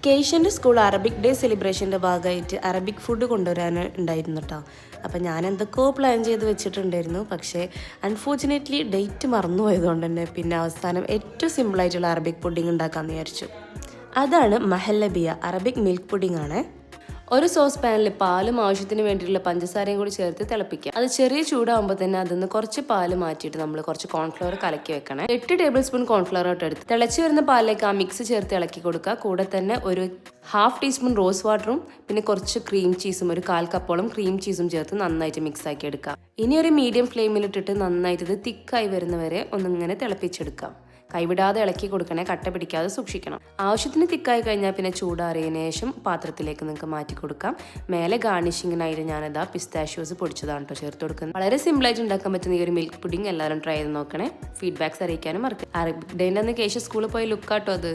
കേഷ്യൻ്റെ school Arabic day സെലിബ്രേഷൻ്റെ ഭാഗമായിട്ട് Arabic food കൊണ്ടുവരാൻ ഉണ്ടായിരുന്നു കേട്ടോ. അപ്പം ഞാൻ എന്തൊക്കെയോ പ്ലാൻ ചെയ്ത് വെച്ചിട്ടുണ്ടായിരുന്നു. പക്ഷേ അൺഫോർച്ചുനേറ്റ്ലി ഡേറ്റ് മറന്നുപോയതുകൊണ്ട് തന്നെ പിന്നെ അവസാനം ഏറ്റവും സിമ്പിളായിട്ടുള്ള അറബിക് പുഡിംഗ് ഉണ്ടാക്കാമെന്ന് വിചാരിച്ചു. അതാണ് മഹല്ലബിയ, അറബിക് മിൽക്ക് പുഡിംഗ് ആണ്. ഒരു സോസ് പാനിൽ പാലും ആവശ്യത്തിന് വേണ്ടിയിട്ടുള്ള പഞ്ചസാരയും കൂടി ചേർത്ത് തിളപ്പിക്കുക. അത് ചെറിയ ചൂടാകുമ്പോൾ തന്നെ അതിൽ കുറച്ച് പാല് മാറ്റിയിട്ട് നമ്മൾ കുറച്ച് കോൺഫ്ലവർ കലക്കി വെക്കണം. 8 ടേബിൾ സ്പൂൺ കോൺഫ്ലവർ ഇട്ട് തിളച്ച് വരുന്ന പാലിലേക്ക് ആ മിക്സ് ചേർത്ത് ഇളക്കി കൊടുക്കുക. കൂടെ തന്നെ ഒരു 1/2 ടീസ്പൂൺ റോസ് വാട്ടറും പിന്നെ കുറച്ച് ക്രീം ചീസും, ഒരു 1/4 കപ്പോളം ക്രീം ചീസും ചേർത്ത് നന്നായിട്ട് മിക്സ് ആക്കി എടുക്കുക. ഇനി ഒരു മീഡിയം ഫ്ലെയിമിൽ ഇട്ടിട്ട് നന്നായിട്ട് ഇത് തിക്കായി വരുന്നവരെ ഒന്നിങ്ങനെ തിളപ്പിച്ചെടുക്കാം. കൈവിടാതെ ഇളക്കി കൊടുക്കണേ, കട്ട പിടിക്കാതെ സൂക്ഷിക്കണം. ആവശ്യത്തിന് തിക്കായി കഴിഞ്ഞാൽ പിന്നെ ചൂടാറിയതിനു ശേഷം പാത്രത്തിലേക്ക് നിങ്ങൾക്ക് മാറ്റി കൊടുക്കാം. മേലെ ഗാർണിഷിങ്ങിനായിട്ട് ഞാനിതാ പിസ്താഷ്യോസ് പൊടിച്ചതാണ് കേട്ടോ ചേർത്ത് കൊടുക്കുന്നത്. വളരെ സിമ്പിളായിട്ട് ഉണ്ടാക്കാൻ പറ്റുന്ന ഈ ഒരു മിൽക്ക് പുഡിംഗ് എല്ലാവരും ട്രൈ ചെയ്ത് നോക്കണേ. ഫീഡ്ബാക്സ് അറിയിക്കാനും മറക്കുക. അറബിക് ഡേൻ്റെ അന്ന് കേശ സ്കൂളിൽ പോയി ലുക്കാട്ടോ അത്.